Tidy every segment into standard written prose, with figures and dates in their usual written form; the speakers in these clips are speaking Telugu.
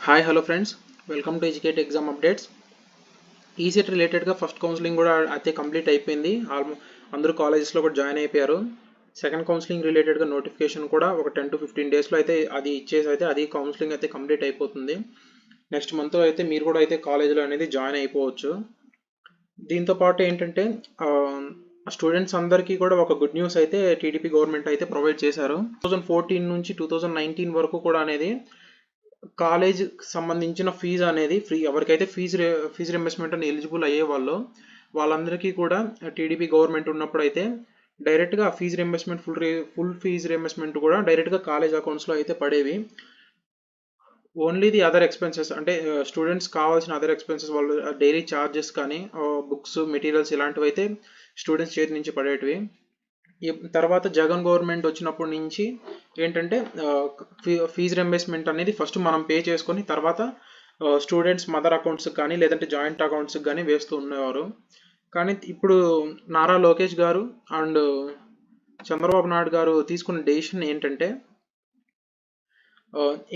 Hi hello friends, welcome to educate exam updates. ECET రిలేటెడ్గా ఫస్ట్ కౌన్సిలింగ్ కూడా అయితే కంప్లీట్ అయిపోయింది. అందరూ కాలేజెస్లో కూడా జాయిన్ అయిపోయారు. సెకండ్ కౌన్సిలింగ్ రిలేటెడ్గా నోటిఫికేషన్ కూడా ఒక 10 to 15 డేస్లో అయితే అది ఇచ్చేసి అయితే అది కౌన్సిలింగ్ అయితే కంప్లీట్ అయిపోతుంది. నెక్స్ట్ మంత్ అయితే మీరు కూడా అయితే కాలేజీలో అనేది జాయిన్ అయిపోవచ్చు. దీంతో పాటు ఏంటంటే స్టూడెంట్స్ అందరికీ కూడా ఒక గుడ్ న్యూస్ అయితే టీడీపీ గవర్నమెంట్ అయితే ప్రొవైడ్ చేశారు. 2014 నుంచి 2019 వరకు కూడా అనేది కాలేజ్ సంబంధించిన ఫీజు అనేది ఫ్రీ. ఎవరికైతే ఫీజు రింబర్స్మెంట్ అని ఎలిజిబుల్ అయ్యే వాళ్ళందరికీ కూడా టీడీపీ గవర్నమెంట్ ఉన్నప్పుడు అయితే డైరెక్ట్గా fees reimbursement full fees reimbursement కూడా డైరెక్ట్గా కాలేజ్ అకౌంట్స్లో అయితే పడేవి. ఓన్లీ ది అదర్ ఎక్స్పెన్సెస్ అంటే స్టూడెంట్స్ కావాల్సిన అదర్ ఎక్స్పెన్సెస్ వాళ్ళు డైలీ ఛార్జెస్ కానీ బుక్స్ మెటీరియల్స్ ఇలాంటివి అయితే స్టూడెంట్స్ చేతి నుంచి పడేటివి. తర్వాత జగన్ గవర్నమెంట్ వచ్చినప్పటి నుంచి ఏంటంటే ఫీజు రింబర్స్మెంట్ అనేది ఫస్ట్ మనం పే చేసుకొని తర్వాత స్టూడెంట్స్ మదర్ అకౌంట్స్కి కానీ లేదంటే జాయింట్ అకౌంట్స్కి కానీ వేస్తూ ఉండేవారు. కానీ ఇప్పుడు నారా లోకేష్ గారు అండ్ చంద్రబాబు నాయుడు గారు తీసుకున్న డెసిషన్ ఏంటంటే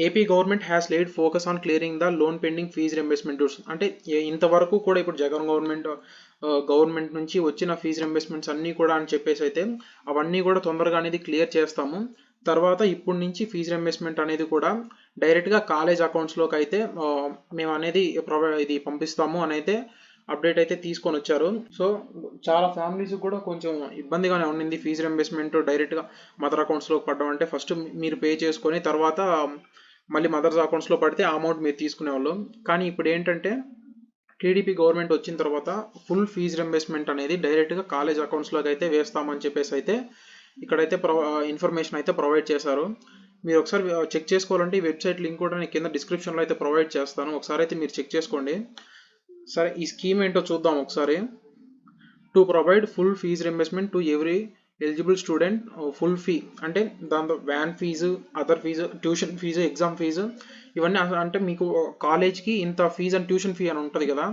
AP government has laid focus on clearing the loan pending fees reimbursement dues. అంటే ఇంతవరకు కూడా ఇప్పుడు జగన్ గవర్నమెంట్ నుంచి వచ్చిన ఫీజు రింబర్స్మెంట్స్ అన్నీ కూడా అని చెప్పేసి అయితే అవన్నీ కూడా తొందరగా అనేది క్లియర్ చేస్తాము. తర్వాత ఇప్పటి నుంచి ఫీజు రింబర్స్మెంట్ అనేది కూడా డైరెక్ట్గా కాలేజ్ అకౌంట్స్లోకి అయితే మేము అనేది ఇది పంపిస్తాము అని అయితే అప్డేట్ అయితే తీసుకొని వచ్చారు. సో చాలా ఫ్యామిలీస్ కూడా కొంచెం ఇబ్బందిగానే ఉండింది ఫీజు రింబర్స్మెంట్ డైరెక్ట్గా మదర్ అకౌంట్స్లోకి పడడం. అంటే ఫస్ట్ మీరు పే చేసుకొని తర్వాత మళ్ళీ మదర్స్ అకౌంట్స్లో పడితే ఆ అమౌంట్ మీరు తీసుకునేవాళ్ళు. కానీ ఇప్పుడు ఏంటంటే టీడీపీ గవర్నమెంట్ వచ్చిన తర్వాత ఫుల్ ఫీజు రింబర్స్మెంట్ అనేది డైరెక్ట్గా కాలేజ్ అకౌంట్స్లోకి అయితే వేస్తామని చెప్పేసి అయితే ఇక్కడైతే ఇన్ఫర్మేషన్ అయితే ప్రొవైడ్ చేశారు. మీరు ఒకసారి చెక్ చేసుకోవాలంటే ఈ వెబ్సైట్ లింక్ కూడా నేను కింద డిస్క్రిప్షన్లో అయితే ప్రొవైడ్ చేస్తాను. ఒకసారి అయితే మీరు చెక్ చేసుకోండి. సరే, ఈ స్కీమ్ ఏంటో చూద్దాం ఒకసారి. To provide full fees reimbursement to every eligible student. Full fee అంటే దాంతో van fees, other fees, tuition fees, exam fees ఇవన్నీ అంటే మీకు కాలేజ్కి ఇంత ఫీజు అండ్ ట్యూషన్ ఫీ అని ఉంటుంది కదా,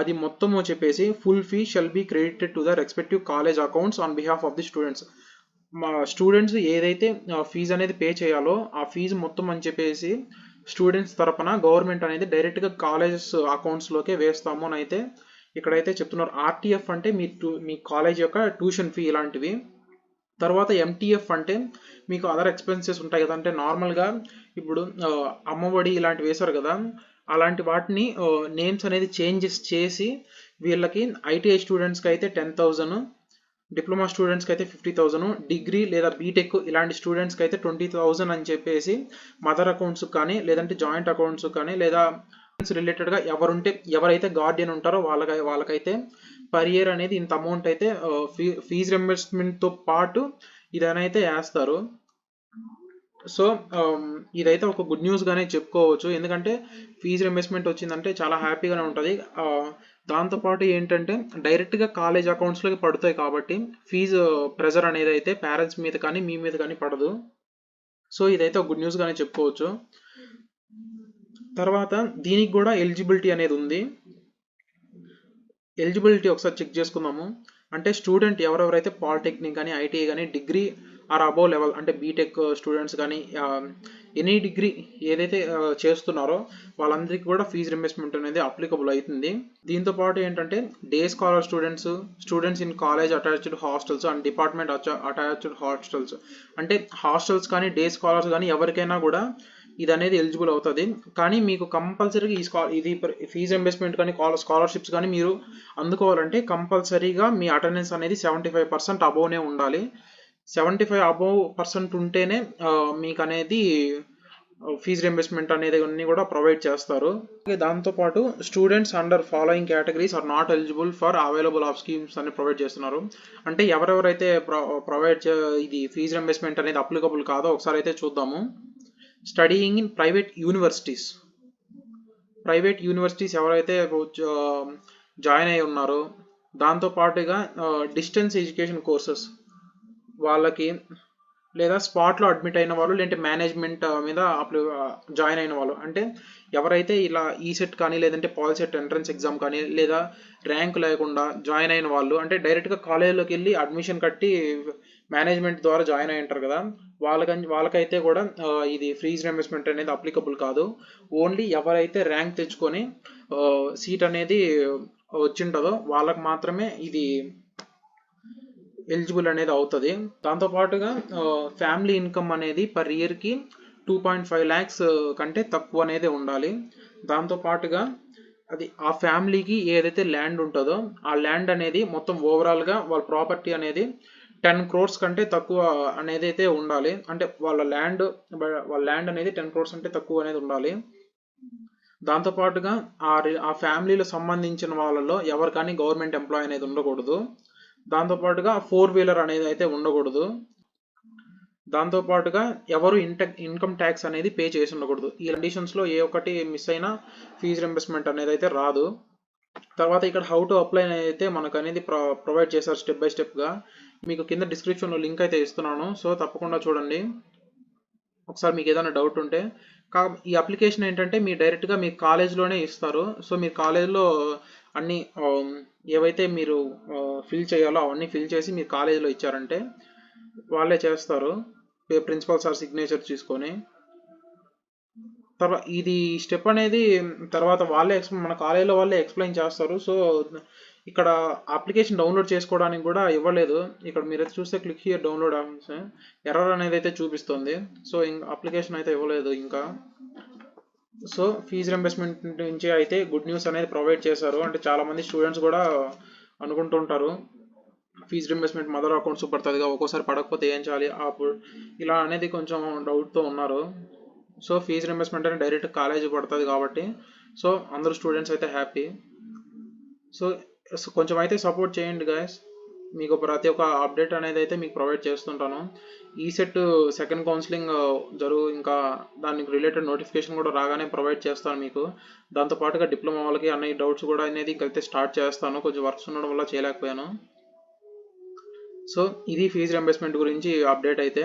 అది మొత్తము చెప్పేసి full fee shall be credited to the respective college accounts on behalf of the students. మా స్టూడెంట్స్ ఏదైతే ఫీజు అనేది పే చేయాలో ఆ ఫీజు మొత్తం అని చెప్పేసి స్టూడెంట్స్ తరపున గవర్నమెంట్ అనేది డైరెక్ట్గా కాలేజెస్ అకౌంట్స్లోకే వేస్తాము అని అయితే ఇక్కడైతే చెప్తున్నారు. ఆర్టీఎఫ్ అంటే మీ కాలేజ్ యొక్క ట్యూషన్ ఫీ ఇలాంటివి. తర్వాత ఎంటీఎఫ్ అంటే మీకు అదర్ ఎక్స్పెన్సెస్ ఉంటాయి కదా, అంటే నార్మల్గా ఇప్పుడు అమ్మఒడి ఇలాంటివి వేశారు కదా, అలాంటి వాటిని నేమ్స్ అనేది చేంజెస్ చేసి వీళ్ళకి ఐటీఐ స్టూడెంట్స్కి అయితే 10,000, డిప్లొమా స్టూడెంట్స్కి అయితే 50,000, డిగ్రీ లేదా బీటెక్ ఇలాంటి స్టూడెంట్స్కి అయితే 20,000 అని చెప్పేసి మదర్ అకౌంట్స్ కానీ లేదంటే జాయింట్ అకౌంట్స్ కానీ లేదా రిలేటెడ్గా ఎవరైతే గార్డియన్ ఉంటారో వాళ్ళకైతే పర్ ఇయర్ అనేది ఇంత అమౌంట్ అయితే ఫీజు రింబర్స్మెంట్తో పాటు ఇదనైతే వేస్తారు. సో ఇదైతే ఒక గుడ్ న్యూస్గానే చెప్పుకోవచ్చు. ఎందుకంటే ఫీజు రింబర్స్మెంట్ వచ్చిందంటే చాలా హ్యాపీగానే ఉంటుంది. దాంతోపాటు ఏంటంటే డైరెక్ట్గా కాలేజ్ అకౌంట్స్లోకి పడుతాయి కాబట్టి ఫీజు ప్రెజర్ అనేది అయితే పేరెంట్స్ మీద కానీ మీ మీద కానీ పడదు. సో ఇదైతే ఒక గుడ్ న్యూస్గానే చెప్పుకోవచ్చు. తర్వాత దీనికి కూడా ఎలిజిబిలిటీ అనేది ఉంది. ఎలిజిబిలిటీ ఒకసారి చెక్ చేసుకుందాము. అంటే స్టూడెంట్ ఎవరెవరైతే పాలిటెక్నిక్ కానీ ఐటీఐ కానీ డిగ్రీ ఆర్ అబోవ్ లెవెల్ అంటే బీటెక్ స్టూడెంట్స్ కానీ ఎనీ డిగ్రీ ఏదైతే చేస్తున్నారో వాళ్ళందరికీ కూడా ఫీజు రింబర్స్మెంట్ అనేది అప్లికబుల్ అవుతుంది. దీంతో పాటు ఏంటంటే day scholar students in college attached hostels and department attached hostels అంటే హాస్టల్స్ కానీ డే స్కాలర్స్ కానీ ఎవరికైనా కూడా ఇది అనేది ఎలిజిబుల్ అవుతుంది. కానీ మీకు కంపల్సరీగా ఇది ఫీజు రింబర్స్మెంట్ కానీ స్కాలర్షిప్స్ కానీ మీరు అందుకోవాలంటే కంపల్సరీగా మీ అటెండెన్స్ అనేది 75% అబోవ్నే ఉండాలి. 75% అబోవ్ ఉంటేనే మీకు అనేది ఫీజు రింబర్స్మెంట్ అనేది అన్ని కూడా ప్రొవైడ్ చేస్తారు. దాంతోపాటు students under following categories are not eligible for available of schemes అని ప్రొవైడ్ చేస్తున్నారు. అంటే ఎవరెవరైతే ఇది ఫీజు రింబర్స్మెంట్ అనేది అప్లికబుల్ కాదో ఒకసారి అయితే చూద్దాము. స్టడీయింగ్ ఇన్ ప్రైవేట్ యూనివర్సిటీస్ ఎవరైతే జాయిన్ అయి ఉన్నారో, దాంతోపాటుగా డిస్టెన్స్ ఎడ్యుకేషన్ కోర్సెస్ వాళ్ళకి లేదా స్పాట్లో అడ్మిట్ అయిన వాళ్ళు లేదంటే మేనేజ్మెంట్ మీద జాయిన్ అయిన వాళ్ళు, అంటే ఎవరైతే ఇలా ఈసెట్ కానీ లేదంటే పాలిసెట్ ఎంట్రన్స్ ఎగ్జామ్ కానీ లేదా ర్యాంక్ లేకుండా జాయిన్ అయిన వాళ్ళు అంటే డైరెక్ట్గా కాలేజీలోకి వెళ్ళి అడ్మిషన్ కట్టి మేనేజ్మెంట్ ద్వారా జాయిన్ అయి ఉంటారు కదా, వాళ్ళకైతే కూడా ఇది ఫీజు రింబర్స్మెంట్ అనేది అప్లికబుల్ కాదు. ఓన్లీ ఎవరైతే ర్యాంక్ తెచ్చుకొని సీట్ అనేది వచ్చింటుందో వాళ్ళకి మాత్రమే ఇది ఎలిజిబుల్ అనేది అవుతుంది. దాంతోపాటుగా ఫ్యామిలీ ఇన్కమ్ అనేది పర్ ఇయర్కి 2.5 lakhs కంటే తక్కువ అనేది ఉండాలి. దాంతోపాటుగా అది ఆ ఫ్యామిలీకి ఏదైతే ల్యాండ్ ఉంటుందో ఆ ల్యాండ్ అనేది మొత్తం ఓవరాల్గా వాళ్ళ ప్రాపర్టీ అనేది 10 crores కంటే తక్కువ అనేది అయితే ఉండాలి. అంటే వాళ్ళ ల్యాండ్ అనేది 10 crores అంటే తక్కువ అనేది ఉండాలి. దాంతోపాటుగా ఆ ఫ్యామిలీలో సంబంధించిన వాళ్ళలో ఎవరికైనా గవర్నమెంట్ ఎంప్లాయ్ అనేది ఉండకూడదు. దాంతోపాటుగా 4-wheeler అనేది అయితే ఉండకూడదు. దాంతోపాటుగా ఎవరు ఇన్కమ్ ట్యాక్స్ అనేది పే చేసి ఉండకూడదు. ఈ కండిషన్స్లో ఏ ఒక్కటి మిస్ అయినా ఫీజు రింబర్స్మెంట్ అనేది అయితే రాదు. తర్వాత ఇక్కడ హౌ టు అప్లై అయితే మనకు అనేది ప్రొవైడ్ చేశారు స్టెప్ బై స్టెప్గా. మీకు కింద డిస్క్రిప్షన్లో లింక్ అయితే ఇస్తున్నాను, సో తప్పకుండా చూడండి ఒకసారి. మీకు ఏదైనా డౌట్ ఉంటే ఈ అప్లికేషన్ ఏంటంటే మీరు డైరెక్ట్గా మీ కాలేజ్లోనే ఇస్తారు. సో మీరు కాలేజ్లో అన్ని ఏవైతే మీరు ఫిల్ చేయాలో అవన్నీ ఫిల్ చేసి మీరు కాలేజీలో ఇచ్చారంటే వాళ్ళే చేస్తారు, ప్రిన్సిపల్ సార్ సిగ్నేచర్ తీసుకొని. తర్వాత ఇది స్టెప్ అనేది తర్వాత మన కాలేజీలో వాళ్ళే ఎక్స్ప్లెయిన్ చేస్తారు. సో ఇక్కడ అప్లికేషన్ డౌన్లోడ్ చేసుకోవడానికి కూడా ఇవ్వలేదు. ఇక్కడ మీరు చూస్తే క్లిక్ హియర్ డౌన్లోడ్ ఎర్రర్ అనేది అయితే చూపిస్తుంది. సో అప్లికేషన్ అయితే ఇవ్వలేదు ఇంకా. సో ఫీజు రింబర్స్మెంట్ నుంచి అయితే గుడ్ న్యూస్ అనేది ప్రొవైడ్ చేశారు. అంటే చాలామంది స్టూడెంట్స్ కూడా అనుకుంటుంటారు ఫీజు రింబర్స్మెంట్ మదర్ అకౌంట్స్ పడుతుందిగా, ఒక్కోసారి పడకపోతే ఏం చేయాలి అప్పుడు ఇలా అనేది కొంచెం డౌట్తో ఉన్నారు. సో ఫీజు రింబర్స్మెంట్ అనేది డైరెక్ట్ కాలేజీ పడుతుంది కాబట్టి సో అందరూ స్టూడెంట్స్ అయితే హ్యాపీ. సో కొంచెం అయితే సపోర్ట్ చేయండి గాయస్. మీకు ప్రతి ఒక్క అప్డేట్ అనేది అయితే మీకు ప్రొవైడ్ చేస్తుంటాను. ఈసెట్ సెకండ్ కౌన్సిలింగ్ ఇంకా దానికి రిలేటెడ్ నోటిఫికేషన్ కూడా రాగానే ప్రొవైడ్ చేస్తాను మీకు. దాంతోపాటుగా డిప్లొమా వాళ్ళకి అన్ని డౌట్స్ కూడా అనేది ఇంకైతే స్టార్ట్ చేస్తాను. కొంచెం వర్క్స్ ఉండడం వల్ల చేయలేకపోయాను. సో ఇది ఫీజు రింబర్స్మెంట్ గురించి అప్డేట్ అయితే.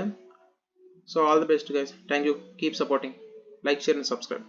So all the best guys. Thank you. Keep supporting. Like, share and subscribe.